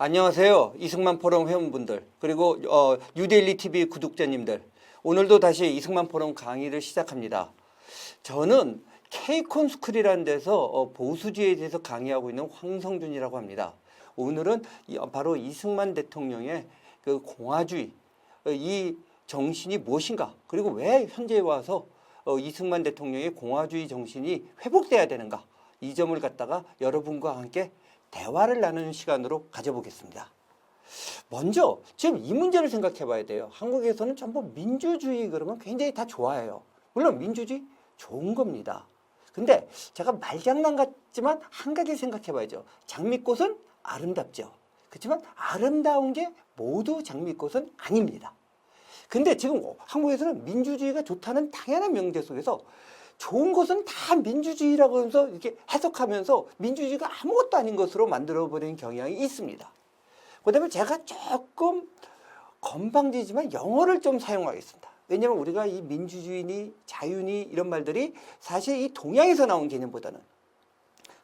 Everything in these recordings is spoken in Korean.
안녕하세요. 이승만 포럼 회원분들 그리고 뉴데일리 TV 구독자님들, 오늘도 다시 이승만 포럼 강의를 시작합니다. 저는 K콘스쿨이라는 데서 보수주의에 대해서 강의하고 있는 황성준이라고 합니다. 오늘은 바로 이승만 대통령의 그 공화주의, 이 정신이 무엇인가, 그리고 왜 현재에 와서 이승만 대통령의 공화주의 정신이 회복돼야 되는가, 이 점을 갖다가 여러분과 함께 대화를 나누는 시간으로 가져보겠습니다. 먼저 지금 이 문제를 생각해 봐야 돼요. 한국에서는 전부 민주주의 그러면 굉장히 다 좋아해요. 물론 민주주의 좋은 겁니다. 근데 제가 말장난 같지만 한 가지 생각해 봐야죠. 장미꽃은 아름답죠. 그렇지만 아름다운 게 모두 장미꽃은 아닙니다. 근데 지금 한국에서는 민주주의가 좋다는 당연한 명제 속에서 좋은 것은 다 민주주의라고 하면서 이렇게 해석하면서 민주주의가 아무것도 아닌 것으로 만들어버리는 경향이 있습니다. 그 다음에 제가 조금 건방지지만 영어를 좀 사용하겠습니다. 왜냐하면 우리가 이 민주주의니 자유니 이런 말들이 사실 이 동양에서 나온 개념보다는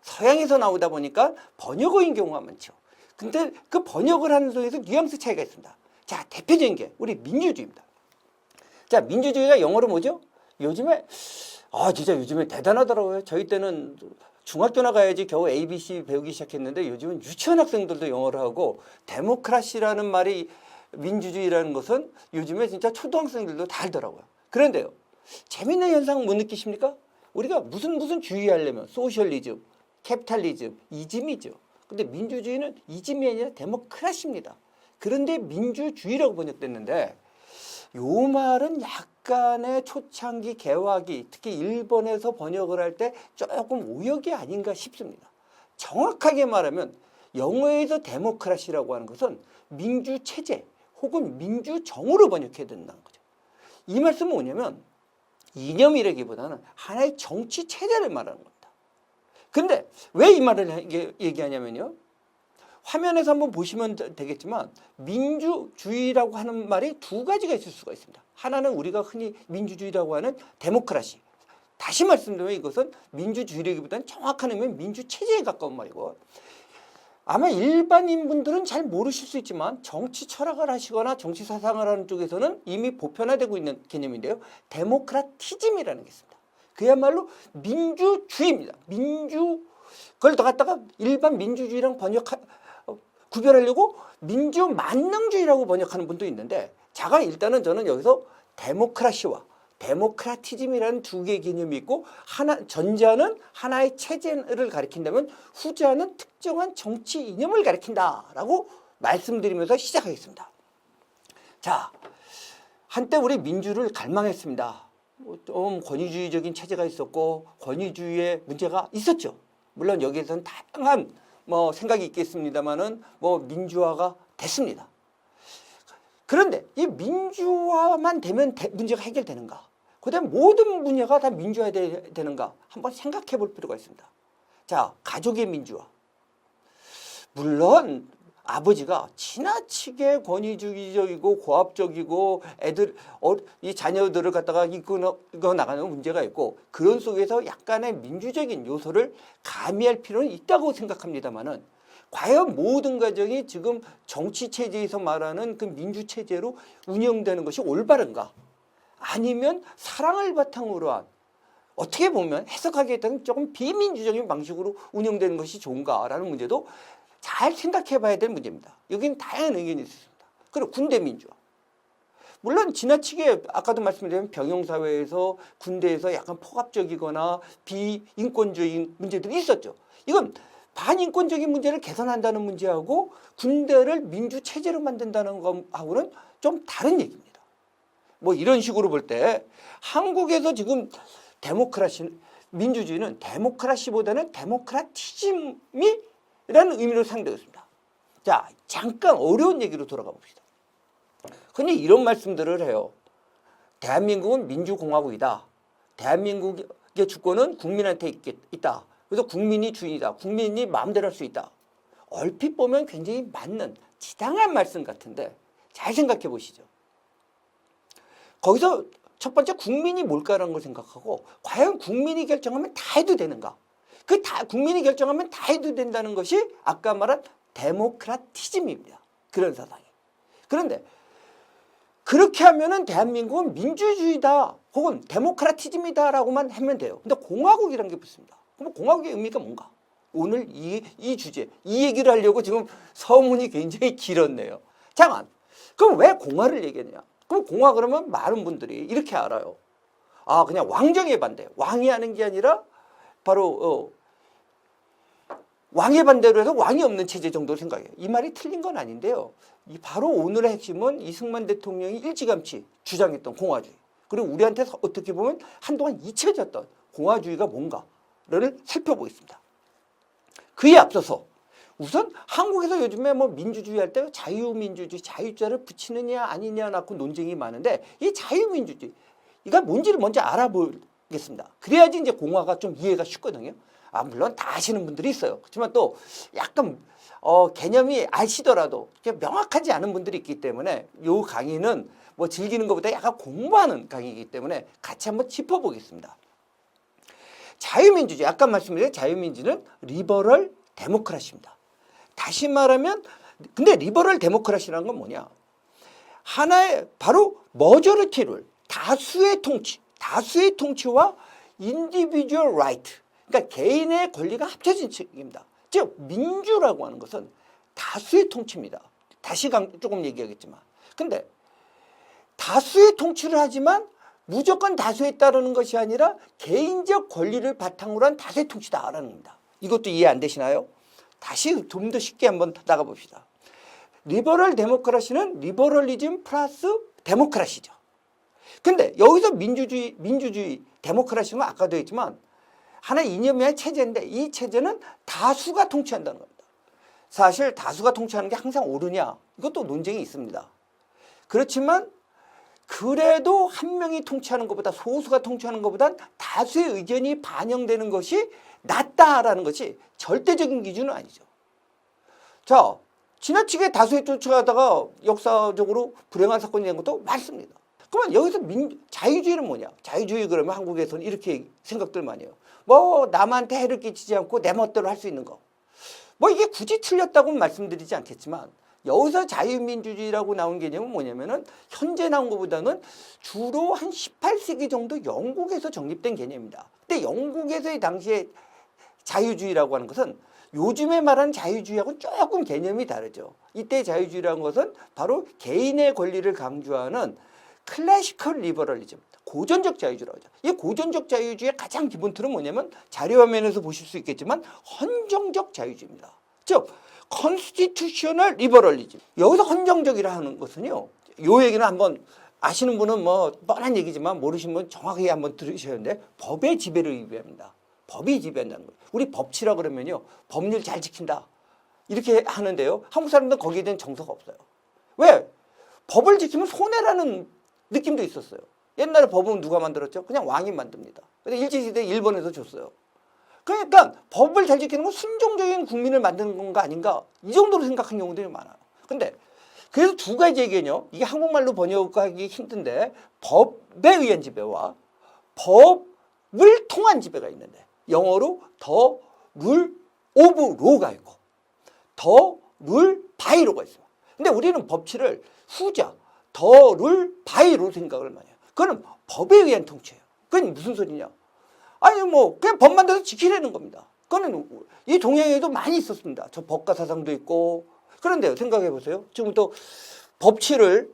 서양에서 나오다 보니까 번역어인 경우가 많죠. 근데 그 번역을 하는 속에서 뉘앙스 차이가 있습니다. 자, 대표적인 게 우리 민주주의입니다. 자, 민주주의가 영어로 뭐죠? 진짜 요즘에 대단하더라고요. 저희 때는 중학교 나가야지 겨우 ABC 배우기 시작했는데 요즘은 유치원 학생들도 영어를 하고, 데모크라시라는 말이 민주주의라는 것은 요즘에 진짜 초등학생들도 다 알더라고요. 그런데요, 재밌는 현상 못 느끼십니까? 우리가 무슨 주의하려면 소셜리즘, 캐피탈리즘, 이즘이죠. 근데 민주주의는 이즘이 아니라 데모크라시입니다. 그런데 민주주의라고 번역됐는데, 요 말은 약간의 초창기 개화기, 특히 일본에서 번역을 할 때 조금 오역이 아닌가 싶습니다. 정확하게 말하면 영어에서 데모크라시라고 하는 것은 민주체제 혹은 민주정으로 번역해야 된다는 거죠. 이 말씀은 뭐냐면 이념이라기보다는 하나의 정치체제를 말하는 겁니다. 근데 왜 이 말을 얘기하냐면요, 화면에서 한번 보시면 되겠지만 민주주의라고 하는 말이 두 가지가 있을 수가 있습니다. 하나는 우리가 흔히 민주주의라고 하는 데모크라시. 다시 말씀드리면 이것은 민주주의라기보다는 정확한 의미는 민주체제에 가까운 말이고, 아마 일반인 분들은 잘 모르실 수 있지만 정치 철학을 하시거나 정치 사상을 하는 쪽에서는 이미 보편화되고 있는 개념인데요, 데모크라티즘이라는 게 있습니다. 그야말로 민주주의입니다. 그걸 더 갖다가 일반 민주주의랑 구별하려고 민주만능주의라고 번역하는 분도 있는데, 일단은 저는 여기서 데모크라시와 데모크라티즘이라는 두 개의 개념이 있고, 전자는 하나의 체제를 가리킨다면 후자는 특정한 정치 이념을 가리킨다라고 말씀드리면서 시작하겠습니다. 자, 한때 우리 민주를 갈망했습니다. 좀 권위주의적인 체제가 있었고 권위주의의 문제가 있었죠. 물론 여기에서는 다양한 생각이 있겠습니다만은 민주화가 됐습니다. 그런데 이 민주화만 되면 문제가 해결되는가? 그다음에 모든 분야가 다 민주화되는가? 한번 생각해 볼 필요가 있습니다. 자, 가족의 민주화. 물론 아버지가 지나치게 권위주의적이고 고압적이고 이 자녀들을 갖다가 이끌어 나가는 문제가 있고, 그런 속에서 약간의 민주적인 요소를 가미할 필요는 있다고 생각합니다만은, 과연 모든 가정이 지금 정치체제에서 말하는 그 민주체제로 운영되는 것이 올바른가? 아니면 사랑을 바탕으로 한, 어떻게 보면 해석하기에 따른 조금 비민주적인 방식으로 운영되는 것이 좋은가라는 문제도 잘 생각해 봐야 될 문제입니다. 여기는 다양한 의견이 있습니다. 그리고 군대 민주화. 물론 지나치게 아까도 말씀드린 병영사회에서 군대에서 약간 폭압적이거나 비인권적인 문제들이 있었죠. 이건 반인권적인 문제를 개선한다는 문제하고 군대를 민주체제로 만든다는 것하고는 좀 다른 얘기입니다. 이런 식으로 볼 때 한국에서 지금 민주주의는 데모크라시보다는 데모크라티즘이 라는 의미로 사용되었습니다. 자, 잠깐 어려운 얘기로 돌아가 봅시다. 흔히 이런 말씀들을 해요. 대한민국은 민주공화국이다. 대한민국의 주권은 국민한테 있다. 그래서 국민이 주인이다. 국민이 마음대로 할 수 있다. 얼핏 보면 굉장히 맞는 지당한 말씀 같은데 잘 생각해 보시죠. 거기서 첫 번째 국민이 뭘까라는 걸 생각하고, 과연 국민이 결정하면 다 해도 되는가? 국민이 결정하면 다 해도 된다는 것이 아까 말한 데모크라티즘입니다. 그런 사상이. 그런데 그렇게 하면은 대한민국은 민주주의다 혹은 데모크라티즘이다라고만 하면 돼요. 근데 공화국이라는 게 붙습니다. 그럼 공화국의 의미가 뭔가? 오늘 이 주제, 이 얘기를 하려고 지금 서문이 굉장히 길었네요. 잠깐, 그럼 왜 공화를 얘기했냐? 그럼 공화 그러면 많은 분들이 이렇게 알아요. 아, 그냥 왕정에 반대. 왕이 하는 게 아니라 바로 왕의 반대로 해서 왕이 없는 체제 정도로 생각해요. 이 말이 틀린 건 아닌데요. 바로 오늘의 핵심은 이승만 대통령이 일찌감치 주장했던 공화주의. 그리고 우리한테 어떻게 보면 한동안 잊혀졌던 공화주의가 뭔가를 살펴보겠습니다. 그에 앞서서 우선 한국에서 요즘에 뭐 민주주의 할 때 자유민주주의, 자유자를 붙이느냐 아니냐 낳고 논쟁이 많은데 이 자유민주주의 이가 뭔지를 먼저 알아보겠습니다. 그래야지 이제 공화가 좀 이해가 쉽거든요. 아, 물론 다 아시는 분들이 있어요. 그렇지만 또 약간 개념이 아시더라도 명확하지 않은 분들이 있기 때문에 이 강의는 뭐 즐기는 것보다 약간 공부하는 강의이기 때문에 같이 한번 짚어보겠습니다. 자유민주주의, 아까 말씀드린 자유민주는 리버럴 데모크라시입니다. 다시 말하면 근데 리버럴 데모크라시라는 건 뭐냐? 하나의 바로 머저리티 룰, 다수의 통치와 인디비주얼 라이트, 그러니까 개인의 권리가 합쳐진 책입니다. 즉 민주라고 하는 것은 다수의 통치입니다. 다시 조금 얘기하겠지만, 근데 다수의 통치를 하지만 무조건 다수에 따르는 것이 아니라 개인적 권리를 바탕으로 한 다수의 통치다라는 겁니다. 이것도 이해 안 되시나요? 다시 좀 더 쉽게 한번 나가봅시다. 리버럴 데모크라시는 리버럴리즘 플러스 데모크라시죠. 근데 여기서 민주주의 데모크라시는 아까도 했지만 하나의 이념의 체제인데 이 체제는 다수가 통치한다는 겁니다. 사실 다수가 통치하는 게 항상 옳으냐? 이것도 논쟁이 있습니다. 그렇지만 그래도 한 명이 통치하는 것보다 소수가 통치하는 것보단 다수의 의견이 반영되는 것이 낫다라는 것이 절대적인 기준은 아니죠. 자, 지나치게 다수에 쫓아가다가 역사적으로 불행한 사건이 된 것도 많습니다. 그러면 여기서 자유주의는 뭐냐? 자유주의 그러면 한국에서는 이렇게 생각들 많이 해요. 뭐 남한테 해를 끼치지 않고 내 멋대로 할 수 있는 거. 뭐 이게 굳이 틀렸다고는 말씀드리지 않겠지만 여기서 자유민주주의라고 나온 개념은 뭐냐면은 현재 나온 것보다는 주로 한 18세기 정도 영국에서 정립된 개념입니다. 근데 영국에서의 당시에 자유주의라고 하는 것은 요즘에 말하는 자유주의하고는 조금 개념이 다르죠. 이때 자유주의라는 것은 바로 개인의 권리를 강조하는 클래시컬 리버럴리즘, 고전적 자유주의라고 하죠. 이 고전적 자유주의의 가장 기본 틀은 뭐냐면 자료화면에서 보실 수 있겠지만 헌정적 자유주의입니다. 즉 컨스티튜셔널 리버럴리즘. 여기서 헌정적이라 하는 것은요. 요 얘기는 한번 아시는 분은 뭐 뻔한 얘기지만 모르시는 분은 정확하게 한번 들으셔야 하는데 법의 지배를 의미합니다. 법이 지배한다는 거예요. 우리 법치라 그러면요. 법률 잘 지킨다. 이렇게 하는데요. 한국 사람들은 거기에 대한 정서가 없어요. 왜? 법을 지키면 손해라는 느낌도 있었어요. 옛날에 법은 누가 만들었죠? 그냥 왕이 만듭니다. 근데 일제시대 일본에서 줬어요. 그러니까 법을 잘 지키는 건 순종적인 국민을 만드는 건가 아닌가 이 정도로 생각하는 경우들이 많아요. 근데 그래서 두 가지 얘기는요. 이게 한국말로 번역하기 힘든데 법에 의한 지배와 법을 통한 지배가 있는데 영어로 더 룰 오브 로가 있고 더 룰 바이 로가 있어요. 근데 우리는 법치를 후자 더 룰 바이 로 생각을 많이 해요. 그건 법에 의한 통치예요. 그건 무슨 소리냐? 아니 뭐 그냥 법 만들어서 지키려는 겁니다. 그거는 이 동양에도 많이 있었습니다. 저 법가 사상도 있고 그런데요. 생각해 보세요. 지금부터 법치를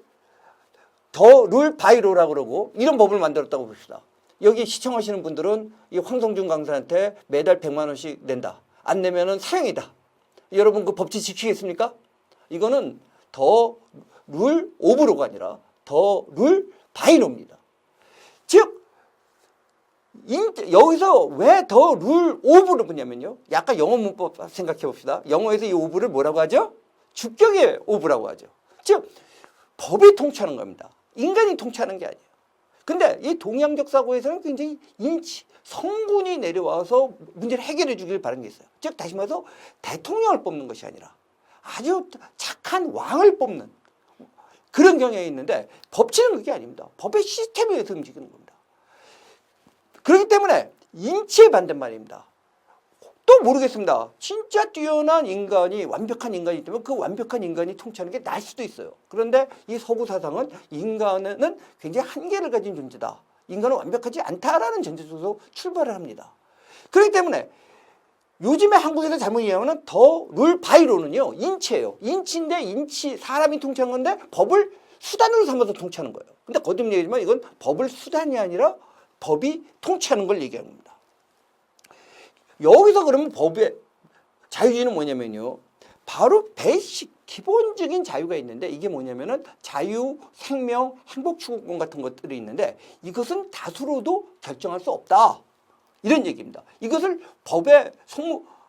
더 룰 바이 로라고 그러고 이런 법을 만들었다고 봅시다. 여기 시청하시는 분들은 이 황성준 강사한테 매달 100만 원씩 낸다. 안 내면은 사형이다. 여러분 그 법치 지키겠습니까? 이거는 더 룰 오브로가 아니라 더 룰 바이로입니다. 즉 여기서 왜 더 룰 오브로 보냐면요. 약간 영어 문법 생각해 봅시다. 영어에서 이 오브를 뭐라고 하죠? 주격의 오브라고 하죠. 즉 법이 통치하는 겁니다. 인간이 통치하는 게 아니에요. 근데 이 동양적 사고에서는 굉장히 성군이 내려와서 문제를 해결해 주길 바라는 게 있어요. 즉 다시 말해서 대통령을 뽑는 것이 아니라 아주 착한 왕을 뽑는 그런 경향이 있는데 법치는 그게 아닙니다. 법의 시스템에 의해서 움직이는 겁니다. 그렇기 때문에 인치에 반대말입니다. 또 모르겠습니다. 진짜 뛰어난 인간이, 완벽한 인간이 있다면 그 완벽한 인간이 통치하는 게 나을 수도 있어요. 그런데 이 서구 사상은 인간은 굉장히 한계를 가진 존재다. 인간은 완벽하지 않다라는 전제 속에서 출발을 합니다. 그렇기 때문에 요즘에 한국에서 잘못 이해하면 더 룰 바이로는요, 인치예요. 인치인데 인치, 사람이 통치하는 건데 법을 수단으로 삼아서 통치하는 거예요. 근데 거듭 얘기지만 이건 법을 수단이 아니라 법이 통치하는 걸 얘기하는 겁니다. 여기서 그러면 법의 자유주의는 뭐냐면요, 바로 베이식 기본적인 자유가 있는데 이게 뭐냐면은 자유, 생명, 행복 추구권 같은 것들이 있는데 이것은 다수로도 결정할 수 없다. 이런 얘기입니다. 이것을 법에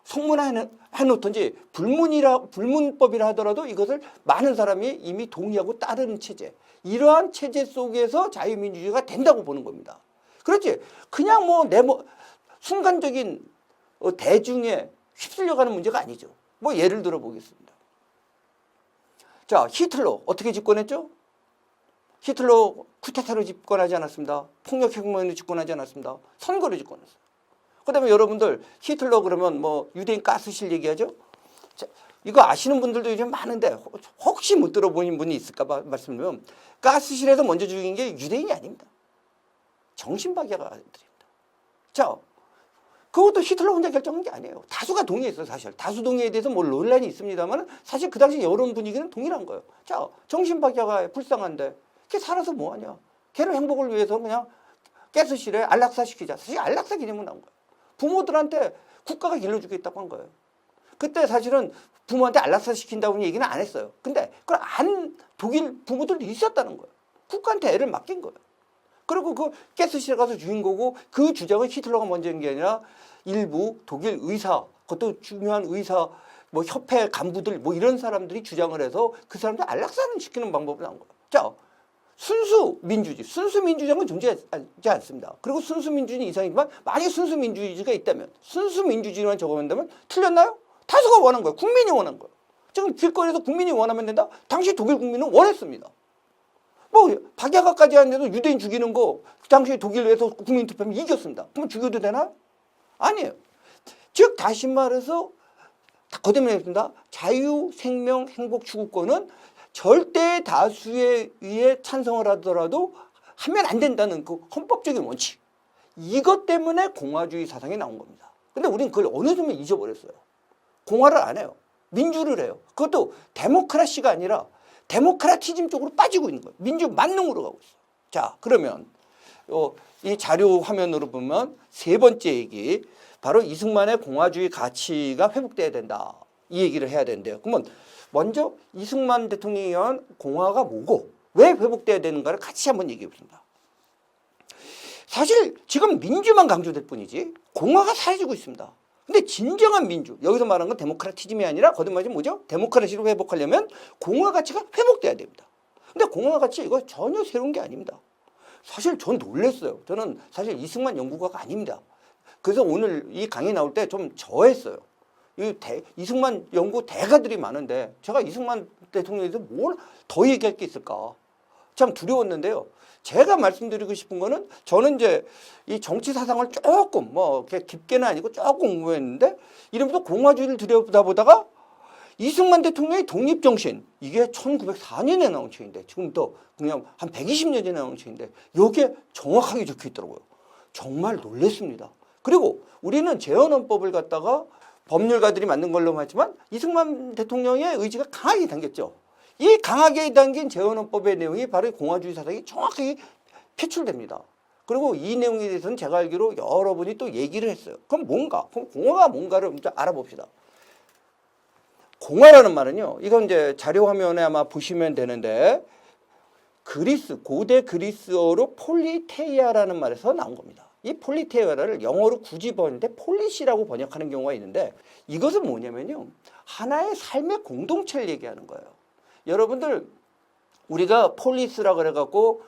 성문해 놓든지 불문법이라 하더라도 이것을 많은 사람이 이미 동의하고 따르는 체제. 이러한 체제 속에서 자유민주주의가 된다고 보는 겁니다. 그렇지. 그냥 순간적인 대중에 휩쓸려가는 문제가 아니죠. 뭐 예를 들어 보겠습니다. 자, 히틀러 어떻게 집권했죠? 히틀러 쿠데타로 집권하지 않았습니다. 폭력혁명으로 집권하지 않았습니다. 선거로 집권했어요. 그 다음에 여러분들 히틀러 그러면 뭐 유대인 가스실 얘기하죠? 자, 이거 아시는 분들도 요즘 많은데 혹시 못 들어보신 분이 있을까 봐 말씀드리면 가스실에서 먼저 죽인 게 유대인이 아닙니다. 정신박약아들입니다. 자, 그것도 히틀러 혼자 결정한 게 아니에요. 다수가 동의했어요, 사실. 다수 동의에 대해서 뭐 논란이 있습니다만 사실 그 당시 여론 분위기는 동일한 거예요. 자, 정신박약아 불쌍한데 걔 살아서 뭐하냐. 걔를 행복을 위해서 그냥 가스실에 안락사 시키자. 사실 안락사 개념은 나온 거예요. 부모들한테 국가가 길러주겠다고 한 거예요. 그때 사실은 부모한테 안락사 시킨다고 얘기는 안 했어요. 근데 그걸 안 독일 부모들도 있었다는 거예요. 국가한테 애를 맡긴 거예요. 그리고 그 가스실에 가서 죽인 거고 그 주장은 히틀러가 먼저 한 게 아니라 일부 독일 의사, 그것도 중요한 의사, 뭐 협회 간부들 뭐 이런 사람들이 주장을 해서 그 사람들 안락사를 시키는 방법을 나온 거예요. 자, 순수 민주주의, 순수 민주주의는 존재하지 않습니다. 그리고 순수 민주주의 이상이지만 만약에 순수 민주주의가 있다면 순수 민주주의만 적용한다면 틀렸나요? 다수가 원한 거예요. 국민이 원한 거예요. 지금 길거리에서 국민이 원하면 된다? 당시 독일 국민은 원했습니다. 뭐 박야가까지 하는데도 유대인 죽이는 거 그 당시 독일에서 국민 투표하면 이겼습니다. 그럼 죽여도 되나? 아니에요. 즉 다시 말해서 거듭 말했습니다. 자유, 생명, 행복 추구권은 절대 다수에 의해 찬성을 하더라도 하면 안 된다는 그 헌법적인 원칙. 이것 때문에 공화주의 사상이 나온 겁니다. 근데 우리는 그걸 어느 순간 잊어버렸어요. 공화를 안 해요. 민주를 해요. 그것도 데모크라시가 아니라 데모크라티즘 쪽으로 빠지고 있는 거예요. 민주 만능으로 가고 있어요. 자, 그러면 이 자료 화면으로 보면 세 번째 얘기, 바로 이승만의 공화주의 가치가 회복돼야 된다. 이 얘기를 해야 되는데요. 그러면 먼저 이승만 대통령이 의한 공화가 뭐고 왜 회복돼야 되는가를 같이 한번 얘기해 보겠습니다. 사실 지금 민주만 강조될 뿐이지 공화가 사라지고 있습니다. 근데 진정한 민주, 여기서 말하는 건 데모크라티즘이 아니라 거듭말하지 뭐죠? 데모크라시를 회복하려면 공화 가치가 회복돼야 됩니다. 근데 공화 가치 이거 전혀 새로운 게 아닙니다. 사실 전 놀랐어요. 저는 사실 이승만 연구가가 아닙니다. 그래서 오늘 이 강의 나올 때 좀 저했어요. 이승만 연구 대가들이 많은데 제가 이승만 대통령에 대해서 뭘 더 얘기할 게 있을까? 참 두려웠는데요. 제가 말씀드리고 싶은 거는 저는 이제 이 정치 사상을 조금 뭐 깊게는 아니고 조금 공부했는데 이러면서 공화주의를 들여다보다가 이승만 대통령의 독립정신, 이게 1904년에 나온 책인데 지금부터 그냥 한 120년 전에 나온 책인데 여기에 정확하게 적혀 있더라고요. 정말 놀랐습니다. 그리고 우리는 재헌헌법을 갖다가 법률가들이 만든 걸로 하지만 이승만 대통령의 의지가 강하게 담겼죠. 이 강하게 담긴 재헌헌법의 내용이 바로 공화주의 사상이 정확하게 표출됩니다. 그리고 이 내용에 대해서는 제가 알기로 여러분이 또 얘기를 했어요. 그럼 뭔가? 그럼 공화가 뭔가를 먼저 알아봅시다. 공화라는 말은요, 이건 이제 자료 화면에 아마 보시면 되는데, 고대 그리스어로 폴리테이아라는 말에서 나온 겁니다. 이 폴리테이아를 영어로 굳이 번역할 때 폴리시라고 번역하는 경우가 있는데, 이것은 뭐냐면요, 하나의 삶의 공동체를 얘기하는 거예요. 여러분들, 우리가 폴리스라 그래갖고,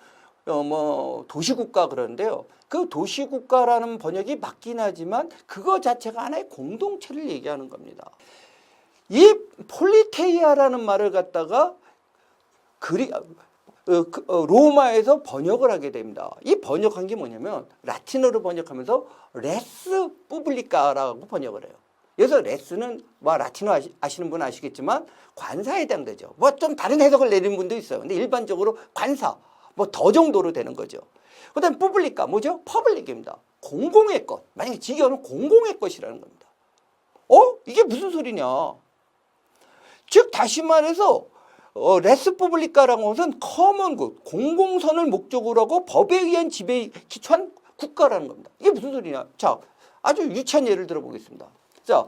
도시국가 그러는데요. 그 도시국가라는 번역이 맞긴 하지만, 그거 자체가 하나의 공동체를 얘기하는 겁니다. 이 폴리테이아라는 말을 갖다가 로마에서 번역을 하게 됩니다. 이 번역한 게 뭐냐면 라틴어로 번역하면서 레스 푸블리카라고 번역을 해요. 여기서 레스는 뭐 라틴어 아시는 분은 아시겠지만 관사에 해당되죠. 뭐 좀 다른 해석을 내리는 분도 있어요. 근데 일반적으로 관사, 뭐 더 정도로 되는 거죠. 그 다음에 푸블리카, 뭐죠? 퍼블릭입니다. 공공의 것. 만약에 직역은 공공의 것이라는 겁니다. 이게 무슨 소리냐. 즉 다시 말해서 레스 푸블리카라는 것은 커먼 굿, 공공선을 목적으로 하고 법에 의한 지배에 기초한 국가라는 겁니다. 이게 무슨 소리냐. 자, 아주 유치한 예를 들어보겠습니다. 자,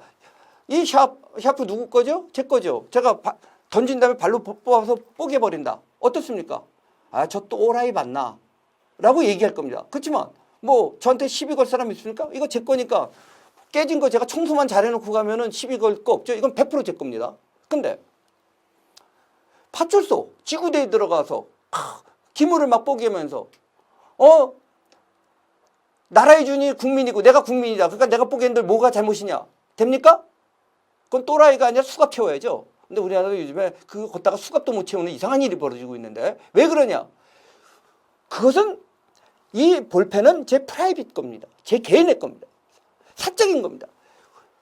이 샤프 누구 거죠? 제 거죠. 제가 던진 다음에 발로 뽑아서 뽀개버린다. 어떻습니까? 아, 저 또라이 맞나? 라고 얘기할 겁니다. 그렇지만 뭐 저한테 시비 걸 사람 있습니까? 이거 제 거니까 깨진 거 제가 청소만 잘해놓고 가면은 시비 걸 거 없죠. 이건 100% 제 겁니다. 근데 파출소 지구대에 들어가서 기물을 막 뽀개면서 나라의 주인이 국민이고 내가 국민이다. 그러니까 내가 뽀개는데 뭐가 잘못이냐? 됩니까? 그건 또라이가 아니라 수갑 채워야죠. 근데 우리나라도 요즘에 그거 걷다가 수갑도 못 채우는 이상한 일이 벌어지고 있는데 왜 그러냐? 그것은 이 볼펜은 제 프라이빗 겁니다. 제 개인의 겁니다. 사적인 겁니다.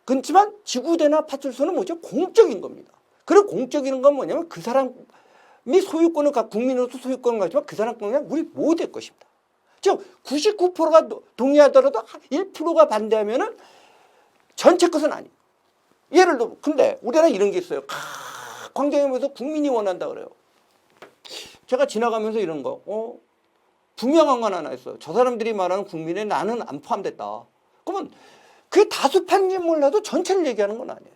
그렇지만 지구대나 파출소는 뭐죠? 공적인 겁니다. 그리고 공적인 건 뭐냐면 그 사람이 소유권을 국민으로서 소유권을 가지만 그 사람 거는 우리 모두의 것입니다. 즉 99%가 동의하더라도 1%가 반대하면은 전체 것은 아니에요. 예를 들어 근데 우리나라 이런 게 있어요. 광장에 보면서 국민이 원한다 그래요. 제가 지나가면서 이런 거 분명한 건 하나 있어요. 저 사람들이 말하는 국민에 나는 안 포함됐다. 그러면 그게 다수파인지 몰라도 전체를 얘기하는 건 아니에요.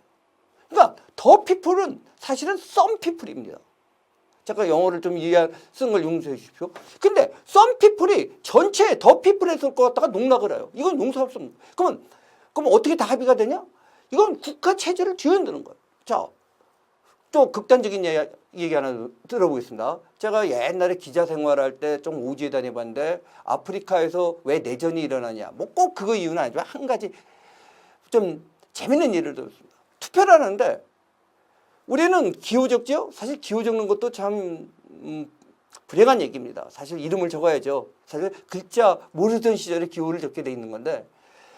그러니까 더 피플은 사실은 some people입니다. 잠깐 영어를 좀 쓴 걸 용서해 주십시오. 근데 some people이 전체 더 피플에 쓸 것 같다가 농락을 해요. 이건 용서할 수 없는 거예요. 그럼 어떻게 다 합의가 되냐? 이건 국가 체제를 뒤흔드는 거예요. 자, 또 극단적인 얘기 하나 들어보겠습니다. 제가 옛날에 기자 생활할 때 좀 오지에 다녀봤는데 아프리카에서 왜 내전이 일어나냐. 뭐 꼭 그거 이유는 아니지만 한 가지 좀 재밌는 예를 들었습니다. 투표를 하는데 우리는 기호 적지요? 사실 기호 적는 것도 참 불행한 얘기입니다. 사실 이름을 적어야죠. 사실 글자 모르던 시절에 기호를 적게 돼 있는 건데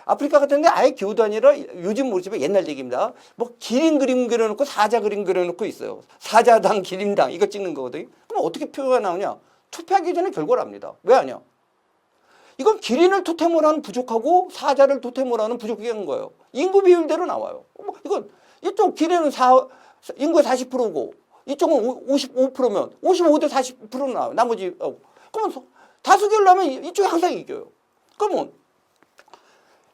아프리카 같은 데 아예 기호도 아니라 요즘 모르지만 옛날 얘기입니다. 뭐 기린 그림 그려놓고 사자 그림 그려놓고 있어요. 사자당 기린당 이거 찍는 거거든요. 그럼 어떻게 표가 나오냐? 투표하기 전에 결과를 압니다. 왜 하냐? 이건 기린을 토템으로 하는 부족하고 사자를 토템으로 하는 부족한 거예요. 인구 비율대로 나와요. 이건 이쪽 기린은 인구의 40%고 이쪽은 55%면 55대 40% 나와요. 나머지 그러면 다수결을 하면 이쪽이 항상 이겨요. 그러면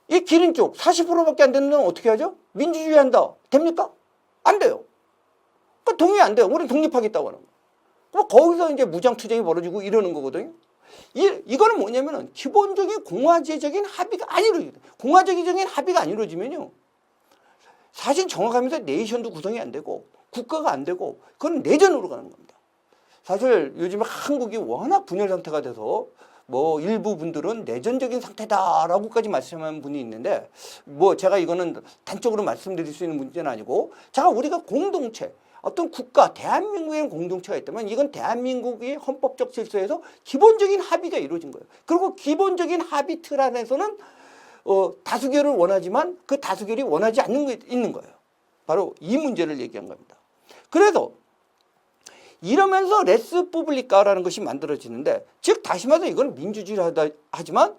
이 기린 쪽 40%밖에 안 되는 건 어떻게 하죠? 민주주의 한다. 됩니까? 안 돼요. 그러니까 동의 안 돼요. 우리는 독립하겠다고 하는 거예요. 그럼 거기서 이제 무장투쟁이 벌어지고 이러는 거거든요. 이거는 뭐냐면은 기본적인 공화제적인 합의가 안 이루어집니다. 공화적인 합의가 안 이루어지면요. 사실 정확하면서 네이션도 구성이 안 되고 국가가 안 되고 그건 내전으로 가는 겁니다. 사실 요즘에 한국이 워낙 분열 상태가 돼서 뭐 일부 분들은 내전적인 상태다라고까지 말씀하는 분이 있는데 뭐 제가 이거는 단적으로 말씀드릴 수 있는 문제는 아니고 자 우리가 공동체 어떤 국가 대한민국에는 공동체가 있다면 이건 대한민국의 헌법적 질서에서 기본적인 합의가 이루어진 거예요. 그리고 기본적인 합의 틀 안에서는 다수결을 원하지만 그 다수결이 원하지 않는 게 있는 거예요. 바로 이 문제를 얘기한 겁니다. 그래서 이러면서 레스 푸블리카라는 것이 만들어지는데 즉 다시 말해서 이건 민주주의를 하지만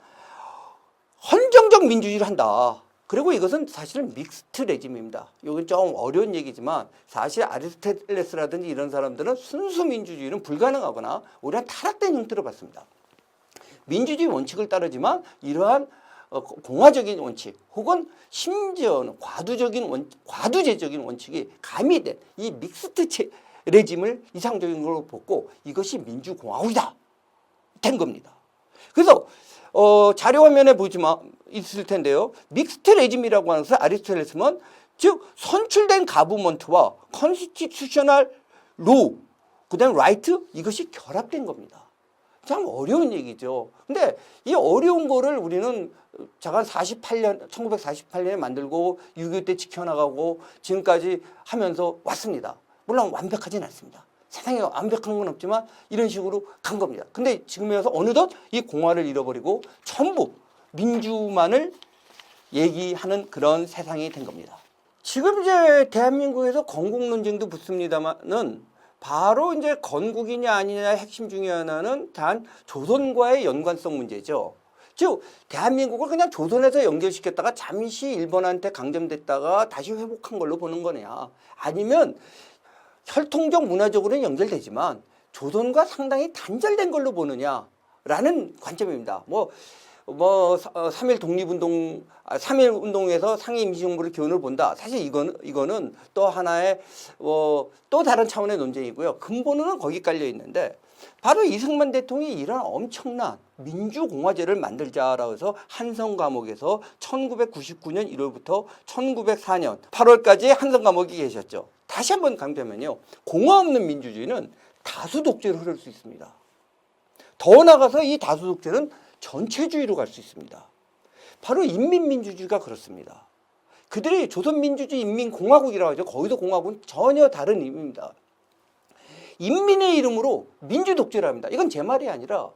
헌정적 민주주의를 한다. 그리고 이것은 사실은 믹스트 레짐입니다. 이건 좀 어려운 얘기지만 사실 아리스토텔레스라든지 이런 사람들은 순수 민주주의는 불가능하거나 오히려 타락된 형태로 봤습니다. 민주주의 원칙을 따르지만 이러한 공화적인 원칙 혹은 심지어는 과두제적인 원칙이 가미된 이 믹스트 레짐을 이상적인 걸로 보고 이것이 민주공화국이다 된 겁니다. 그래서 자료 화면에 보지만 있을 텐데요. 믹스트 레짐이라고 하는 것은 아리스토텔레스는 즉 선출된 가버먼트와 컨스티튜셔널 로 그다음 라이트 이것이 결합된 겁니다. 참 어려운 얘기죠. 근데 이 어려운 거를 우리는 잠깐 1948년에 만들고 6.25 때 지켜나가고 지금까지 하면서 왔습니다. 물론 완벽하진 않습니다. 세상에 완벽한 건 없지만 이런 식으로 간 겁니다. 근데 지금에 와서 어느덧 이 공화를 잃어버리고 전부 민주만을 얘기하는 그런 세상이 된 겁니다. 지금 이제 대한민국에서 건국 논쟁도 붙습니다만은 바로 이제 건국이냐 아니냐 핵심 중에 하나는 단 조선과의 연관성 문제죠. 즉 대한민국을 그냥 조선에서 연결시켰다가 잠시 일본한테 강점됐다가 다시 회복한 걸로 보는 거냐, 아니면 혈통적 문화적으로는 연결되지만 조선과 상당히 단절된 걸로 보느냐라는 관점입니다. 3.1 독립운동, 3.1 운동에서 상해 임시정부를 교훈을 본다. 사실 이거는 또 하나의 또 다른 차원의 논쟁이고요. 근본은 거기 깔려 있는데, 바로 이승만 대통령이 이런 엄청난 민주공화제를 만들자라고 해서 한성 감옥에서 1999년 1월부터 1904년 8월까지 한성 감옥에 계셨죠. 다시 한번 강조하면요, 공화 없는 민주주의는 다수 독재로 흐를 수 있습니다. 더 나아가서 이 다수 독재는 전체주의로 갈 수 있습니다. 바로 인민민주주의가 그렇습니다. 그들이 조선민주주의 인민공화국이라고 하죠. 거기서 공화국은 전혀 다른 의미입니다. 인민의 이름으로 민주독재를 합니다. 이건 제 말이 아니라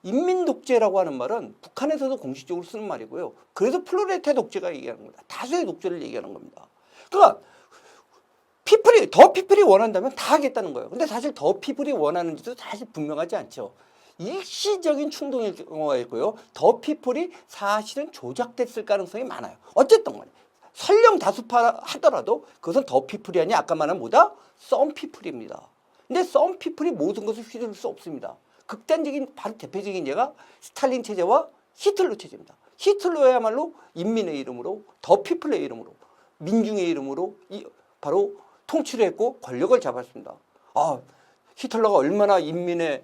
인민독재라고 하는 말은 북한에서도 공식적으로 쓰는 말이고요. 그래서 플로레타 독재가 얘기하는 겁니다. 다수의 독재를 얘기하는 겁니다. 그러니까 더 피플이 원한다면 다 하겠다는 거예요. 근데 사실 더 피플이 원하는지도 사실 분명하지 않죠. 일시적인 충동일 경우가 있고요. 더 피플이 사실은 조작됐을 가능성이 많아요. 어쨌든 간에 설령 다수파 하더라도 그것은 더 피플이 아니라 아까 말한 뭐다? 썸 피플입니다. 근데 썸 피플이 모든 것을 휘두를 수 없습니다. 극단적인 바로 대표적인 예가 스탈린 체제와 히틀러 체제입니다. 히틀러야말로 인민의 이름으로, 더 피플의 이름으로, 민중의 이름으로 바로 통치를 했고 권력을 잡았습니다. 히틀러가 얼마나 인민의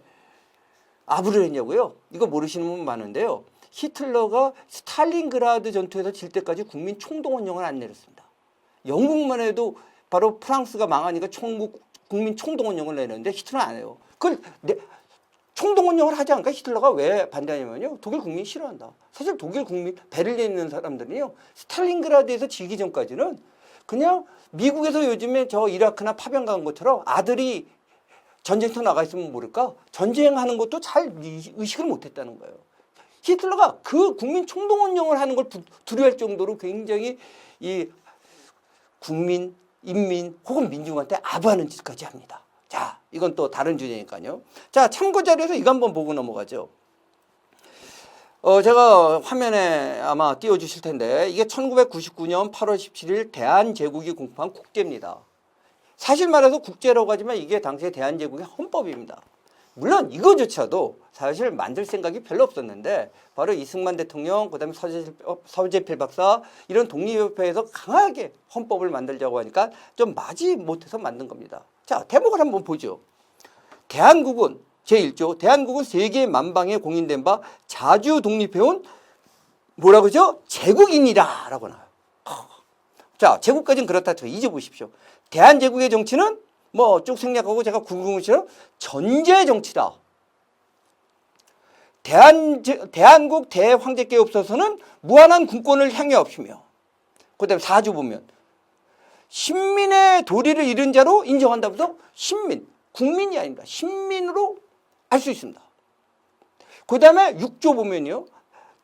아부를 했냐고요? 이거 모르시는 분 많은데요. 히틀러가 스탈린그라드 전투에서 질 때까지 국민 총동원령을 안 내렸습니다. 영국만 해도 바로 프랑스가 망하니까 국민 총동원령을 내렸는데 히틀러는 안 해요. 그걸 총동원령을 하지 않으니까 히틀러가 왜 반대하냐면요, 독일 국민이 싫어한다. 사실 독일 국민, 베를린에 있는 사람들은요, 스탈린그라드에서 지기 전까지는 그냥 미국에서 요즘에 저 이라크나 파병 간 것처럼 아들이 전쟁터 나가 있으면 모를까? 전쟁하는 것도 잘 의식을 못했다는 거예요. 히틀러가 그 국민 총동원령을 하는 걸 두려워할 정도로 굉장히 이 국민, 인민 혹은 민중한테 아부하는 짓까지 합니다. 자, 이건 또 다른 주제니까요. 자, 참고 자료에서 이거 한번 보고 넘어가죠. 제가 화면에 아마 띄워주실 텐데, 이게 1999년 8월 17일 대한제국이 공포한 국제입니다. 사실 말해서 국제라고 하지만 이게 당시에 대한제국의 헌법입니다. 물론 이거조차도 사실 만들 생각이 별로 없었는데, 바로 이승만 대통령, 그다음에 서재필 박사 이런 독립협회에서 강하게 헌법을 만들자고 하니까 좀 마지 못해서 만든 겁니다. 자, 대목을 한번 보죠. 대한국은 제1조, 대한국은 세계 만방에 공인된 바 자주 독립해온 뭐라고 그러죠? 제국인이라 라고 나와요. 자, 제국까지는 그렇다 쳐 잊어보십시오. 대한제국의 정치는 뭐 쭉 생략하고 제가 궁금해처럼 전제 정치다. 대한국 대황제께 없어서는 무한한 군권을 향해 없으며, 그 다음에 4조 보면 신민의 도리를 잃은 자로 인정한다면서 신민, 국민이 아닙니다. 신민으로 알 수 있습니다. 그 다음에 6조 보면요,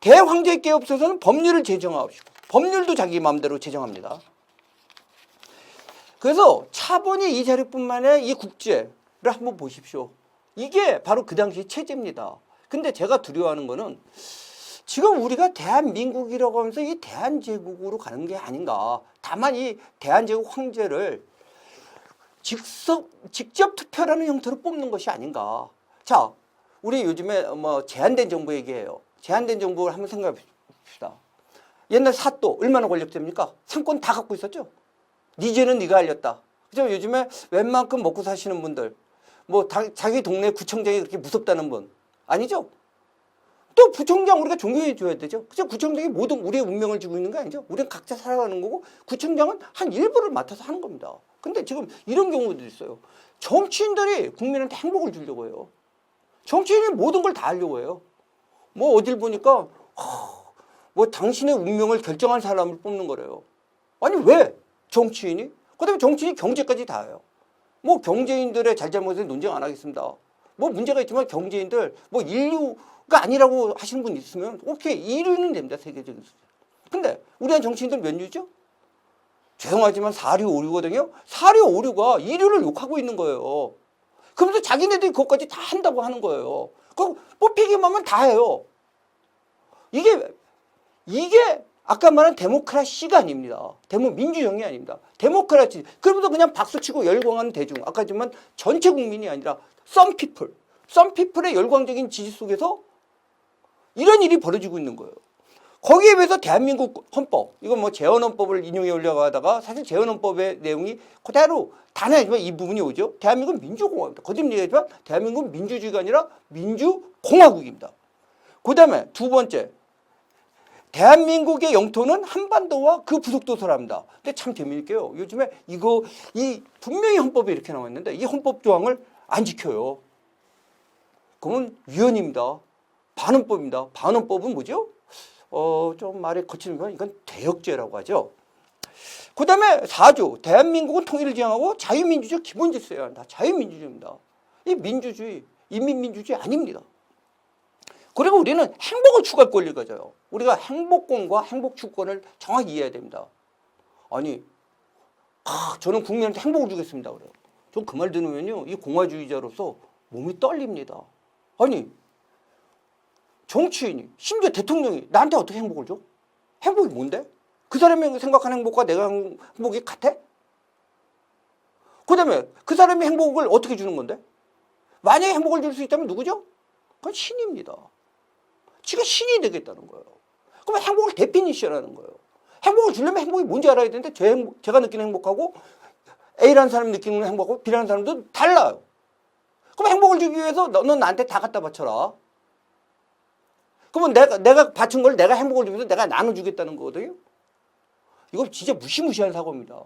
대황제께 없어서는 법률을 제정하옵시고, 법률도 자기 마음대로 제정합니다. 그래서 차분히 이 자료뿐만 아니라 이 국제를 한번 보십시오. 이게 바로 그 당시 체제입니다. 근데 제가 두려워하는 거는 지금 우리가 대한민국이라고 하면서 이 대한제국으로 가는 게 아닌가. 다만 이 대한제국 황제를 직접 투표라는 형태로 뽑는 것이 아닌가. 자, 우리 요즘에 뭐 제한된 정부 얘기해요. 제한된 정부를 한번 생각해 봅시다. 옛날 사또 얼마나 권력제입니까? 상권 다 갖고 있었죠. 네 죄는 네가 알렸다. 그죠? 요즘에 웬만큼 먹고 사시는 분들, 뭐 자기 동네 구청장이 그렇게 무섭다는 분 아니죠? 또 구청장 우리가 존경해 줘야 되죠. 그죠? 구청장이 모든 우리의 운명을 지고 있는 거 아니죠? 우리는 각자 살아가는 거고 구청장은 한 일부를 맡아서 하는 겁니다. 근데 지금 이런 경우도 있어요. 정치인들이 국민한테 행복을 주려고 해요. 정치인이 모든 걸 다 하려고 해요. 뭐 어딜 보니까 뭐 당신의 운명을 결정할 사람을 뽑는 거래요. 아니 왜? 정치인이? 그다음에 정치인이 경제까지 다 해요. 뭐 경제인들의 잘잘못에 논쟁 안 하겠습니다. 뭐 문제가 있지만 경제인들 뭐 인류가 아니라고 하시는 분 있으면 오케이, 1위는 됩니다. 세계적인 수준. 근데 우리한 정치인들 몇 위죠? 죄송하지만 사류 오류거든요. 사류 오류가 이류를 욕하고 있는 거예요. 그러면서 자기네들이 그것까지 다 한다고 하는 거예요. 그 뽑히기만 하면 다 해요. 이게 아까 말한 데모크라시가 아닙니다. 민주정이 아닙니다. 데모크라시. 그러면서 그냥 박수치고 열광하는 대중. 아까 했지만 전체 국민이 아니라 some people의 열광적인 지지 속에서 이런 일이 벌어지고 있는 거예요. 거기에 비해서 대한민국 헌법, 이건 뭐 재헌헌법을 인용해 오려고 하다가 사실 재헌헌법의 내용이 그대로 단언하지만 이 부분이 오죠. 대한민국은 민주공화국입니다. 거듭 얘기하지만 대한민국은 민주주의가 아니라 민주공화국입니다. 그 다음에 두 번째, 대한민국의 영토는 한반도와 그 부속도서랍니다. 근데 참 재미있게요. 요즘에 분명히 헌법에 이렇게 나와 있는데 이 헌법 조항을 안 지켜요. 그러면 위헌입니다. 반헌법입니다. 반헌법은 뭐죠? 좀 말이 거치는 건 이건 대역죄라고 하죠. 그 다음에 4조. 대한민국은 통일을 지향하고 자유민주주의 기본 질서여야 한다. 자유민주주의입니다. 이 민주주의, 인민민주주의 아닙니다. 그리고 우리는 행복을 추구할 권리를 가져요. 우리가 행복권과 행복추구권을 정확히 이해해야 됩니다. 아니, 저는 국민한테 행복을 주겠습니다. 그래요. 전 그 말 들으면요, 이 공화주의자로서 몸이 떨립니다. 아니, 정치인이, 심지어 대통령이 나한테 어떻게 행복을 줘? 행복이 뭔데? 그 사람이 생각하는 행복과 내가 행복이 같아? 그 다음에 그 사람이 행복을 어떻게 주는 건데? 만약에 행복을 줄 수 있다면 누구죠? 그건 신입니다. 지가 신이 되겠다는 거예요. 그러면 행복을 데피니션하는 거예요. 행복을 주려면 행복이 뭔지 알아야 되는데 제가 느끼는 행복하고 A라는 사람이 느끼는 행복하고 B라는 사람도 달라요. 그럼 행복을 주기 위해서 너는 나한테 다 갖다 바쳐라. 그러면 내가 바친 걸 내가 행복을 주면서 내가 나눠주겠다는 거거든요. 이거 진짜 무시무시한 사고입니다.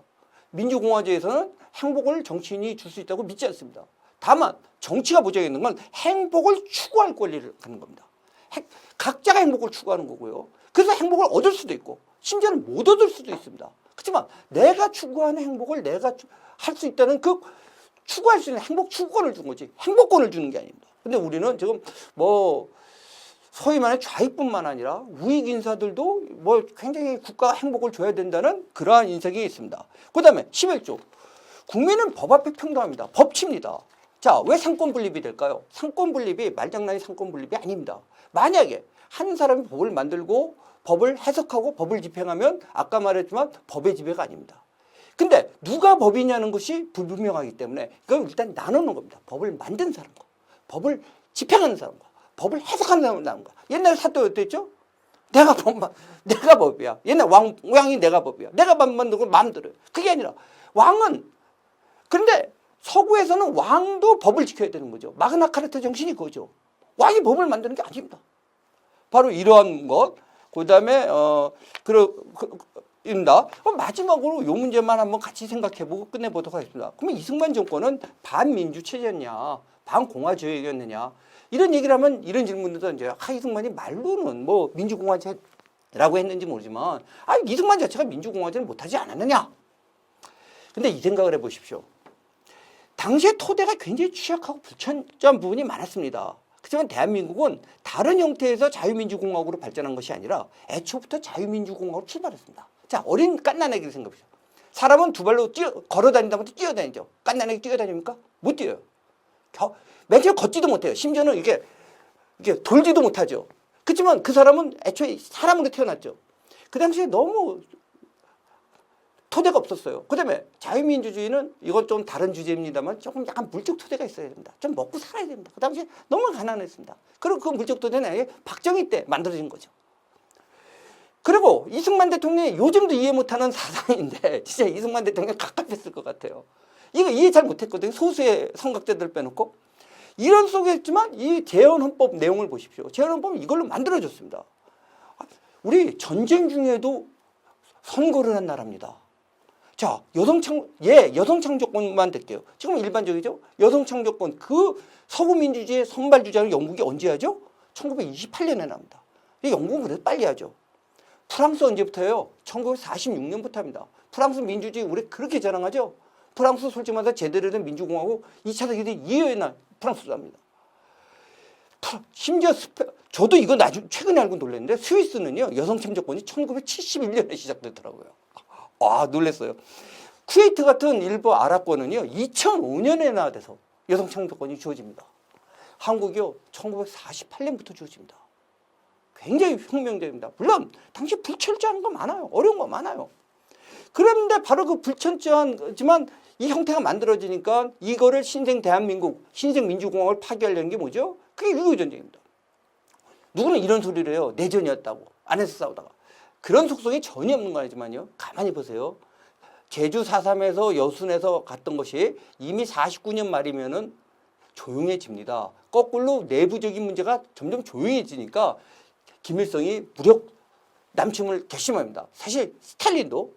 민주공화제에서는 행복을 정치인이 줄 수 있다고 믿지 않습니다. 다만 정치가 보장하는 건 행복을 추구할 권리를 갖는 겁니다. 각자가 행복을 추구하는 거고요. 그래서 행복을 얻을 수도 있고 심지어는 못 얻을 수도 있습니다. 그렇지만 내가 추구하는 행복을 내가 할 수 있다는 그 추구할 수 있는 행복 추구권을 준 거지 행복권을 주는 게 아닙니다. 근데 우리는 지금 뭐 소위 말하는 좌익뿐만 아니라 우익 인사들도 뭐 굉장히 국가가 행복을 줘야 된다는 그러한 인식이 있습니다. 그 다음에 11조. 국민은 법 앞에 평등합니다. 법치입니다. 자, 왜 상권 분립이 될까요? 상권 분립이 말장난이 상권 분립이 아닙니다. 만약에 한 사람이 법을 만들고 법을 해석하고 법을 집행하면 아까 말했지만 법의 지배가 아닙니다. 근데 누가 법이냐는 것이 불분명하기 때문에 이건 일단 나누는 겁니다. 법을 만든 사람과 법을 집행하는 사람과 법을 해석하는 사람과 옛날에 사또 어땠죠? 내가 법이야. 옛날 왕이 내가 법이야. 내가 법 만들고 마음대로. 그게 아니라 왕은 그런데 서구에서는 왕도 법을 지켜야 되는 거죠. 마그나카르타 정신이 그거죠. 왕이 법을 만드는 게 아닙니다. 바로 이러한 것. 그다음에 입니다. 마지막으로 이 문제만 한번 같이 생각해보고 끝내보도록 하겠습니다. 그러면 이승만 정권은 반민주 체제였냐, 반공화주의였느냐 이런 얘기를 하면 이런 질문들도 이제 이승만이 말로는 뭐 민주공화제라고 했는지 모르지만 이승만 자체가 민주공화제를 못하지 않았느냐. 근데 이 생각을 해보십시오. 당시에 토대가 굉장히 취약하고 불천저한 부분이 많았습니다. 그렇지만 대한민국은 다른 형태에서 자유민주공화국으로 발전한 것이 아니라 애초부터 자유민주공화국으로 출발했습니다. 자, 어린 갓난아기를 생각해보세요. 사람은 두 발로 걸어다닌다면 뛰어다니죠. 갓난아기 뛰어다닙니까? 못 뛰어요. 맨 처음에 걷지도 못해요. 심지어는 이게 돌지도 못하죠. 그렇지만 그 사람은 애초에 사람으로 태어났죠. 그 당시에 너무 토대가 없었어요. 그 다음에 자유민주주의는 이건 좀 다른 주제입니다만 조금 약간 물적 토대가 있어야 됩니다. 좀 먹고 살아야 됩니다. 그 당시에 너무 가난했습니다. 그리고 그 물적 토대는 박정희 때 만들어진 거죠. 그리고 이승만 대통령이 요즘도 이해 못하는 사상인데 진짜 이승만 대통령이 갑갑했을 것 같아요. 이거 이해 잘 못했거든요. 소수의 선각자들 빼놓고. 이런 속에 있지만 이 재헌헌법 내용을 보십시오. 재헌헌법은 이걸로 만들어졌습니다. 우리 전쟁 중에도 선거를 한 나라입니다. 자, 여성창조권만 될게요. 지금 일반적이죠. 여성창조권 그 서구민주주의의 선발주자는 영국이 언제 하죠? 1928년에 납니다. 영국은 그래도 빨리 하죠. 프랑스 언제부터예요? 1946년부터 합니다. 프랑스 민주주의 우리 그렇게 자랑하죠. 프랑스 솔직히 말해서 제대로 된 민주공화국 2차 세계대전 이후에 난 프랑스도 합니다. 심지어 저도 이거 최근에 알고 놀랐는데 스위스는요 여성참조권이 1971년에 시작됐더라고요. 놀랐어요. 쿠웨이트 같은 일부 아랍권은요 2005년에나 돼서 여성 창조권이 주어집니다. 한국이요 1948년부터 주어집니다. 굉장히 혁명적입니다. 물론 당시 불철저한 거 많아요. 어려운 거 많아요. 그런데 바로 그 불철저하지만 이 형태가 만들어지니까 이거를 신생 대한민국, 신생 민주공화국을 파괴하려는 게 뭐죠? 그게 6.25 전쟁입니다. 누구는 이런 소리를 해요. 내전이었다고. 안에서 싸우다가. 그런 속성이 전혀 없는 거 아니지만요. 가만히 보세요. 제주 4.3에서 여순에서 갔던 것이 이미 49년 말이면은 조용해집니다. 거꾸로 내부적인 문제가 점점 조용해지니까 김일성이 무력 남침을 결심합니다. 사실 스탈린도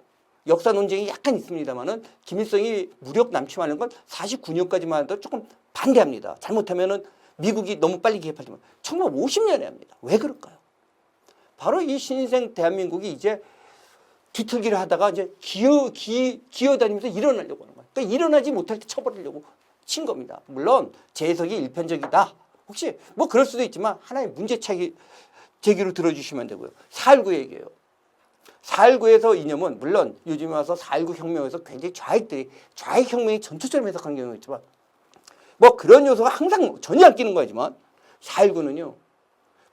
역사 논쟁이 약간 있습니다만은 김일성이 무력 남침하는 건 49년까지만 해도 조금 반대합니다. 잘못하면은 미국이 너무 빨리 개입하지만 1950년에 합니다. 왜 그럴까요? 바로 이 신생 대한민국이 이제 뒤틀기를 하다가 이제 기어다니면서 일어나려고 하는 거예요. 그러니까 일어나지 못할 때 쳐버리려고 친 겁니다. 물론 제 해석이 일편적이다. 혹시 뭐 그럴 수도 있지만 하나의 문제차기 제기로 들어주시면 되고요. 4.19 얘기예요. 4.19에서 이념은 물론 요즘 와서 4.19 혁명에서 굉장히 좌익 혁명이 전투처럼 해석하는 경우가 있지만 뭐 그런 요소가 항상 전혀 안 끼는 거지만 4.19는요.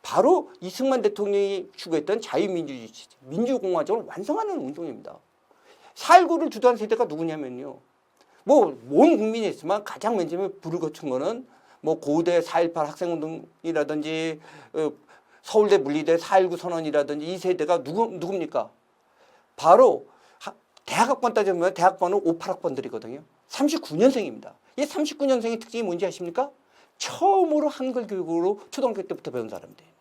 바로 이승만 대통령이 추구했던 자유민주주의, 민주공화정을 완성하는 운동입니다. 4.19를 주도한 세대가 누구냐면요. 뭐 온 국민이 있지만 가장 맨 처음에 불을 거친 거는 뭐 고대 4.18 학생운동이라든지 서울대 물리대 4.19 선언이라든지 이 세대가 누굽니까? 바로 대학학번 따져보면 대학번은 58학번들이거든요. 39년생입니다. 이 39년생의 특징이 뭔지 아십니까? 처음으로 한글 교육으로 초등학교 때부터 배운 사람들입니다.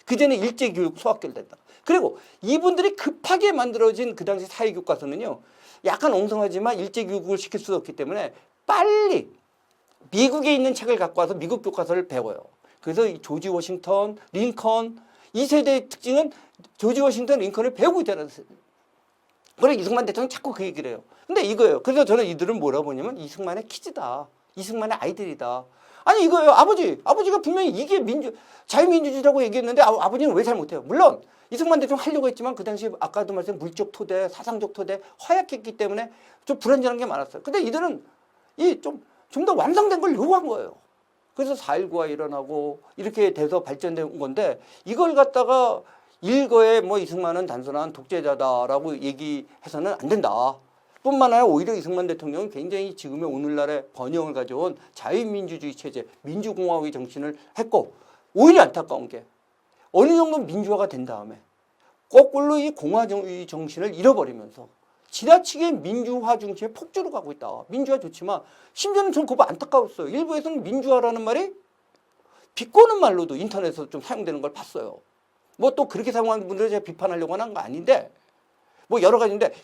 그전에 일제교육 소학교를 됐다. 그리고 이분들이 급하게 만들어진 그 당시 사회교과서는요. 약간 엉성하지만 일제교육을 시킬 수 없기 때문에 빨리 미국에 있는 책을 갖고 와서 미국 교과서를 배워요. 그래서 이 조지 워싱턴, 링컨 이 세대의 특징은 조지 워싱턴, 링컨을 배우고 있다는 세대. 그래서 이승만 대통령이 자꾸 그 얘기를 해요. 근데 이거예요. 그래서 저는 이들은 뭐라고 보냐면 이승만의 키즈다. 이승만의 아이들이다. 아니 이거예요. 아버지가 분명히 이게 자유민주주의라고 얘기했는데 아버지는 왜 잘 못해요? 물론 이승만 대통령 하려고 했지만 그 당시 아까도 말씀 물적 토대, 사상적 토대 허약했기 때문에 좀 불안정한 게 많았어요. 근데 이들은 좀 더 완성된 걸 요구한 거예요. 그래서 4.19가 일어나고 이렇게 돼서 발전된 건데 이걸 갖다가 일거에 뭐 이승만은 단순한 독재자다라고 얘기해서는 안 된다. 뿐만 아니라 오히려 이승만 대통령은 굉장히 지금의 오늘날의 번영을 가져온 자유민주주의 체제, 민주공화국의 정신을 했고 오히려 안타까운 게 어느 정도 민주화가 된 다음에 거꾸로 이 공화주의 정신을 잃어버리면서 지나치게 민주화 중심의 폭주로 가고 있다. 민주화 좋지만 심지어는 전 그거 안타까웠어요. 일부에서는 민주화라는 말이 비꼬는 말로도 인터넷에서 좀 사용되는 걸 봤어요. 뭐 또 그렇게 사용하는 분들을 제가 비판하려고 하는 거 아닌데 뭐 여러 가지인데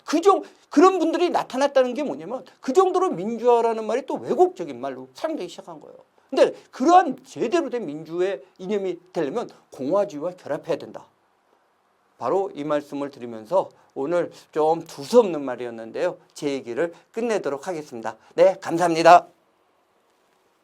그런 분들이 나타났다는 게 뭐냐면 그 정도로 민주화라는 말이 또 왜곡적인 말로 사용되기 시작한 거예요. 근데 그러한 제대로 된 민주의 이념이 되려면 공화주의와 결합해야 된다. 바로 이 말씀을 드리면서 오늘 좀 두서없는 말이었는데요. 제 얘기를 끝내도록 하겠습니다. 네, 감사합니다.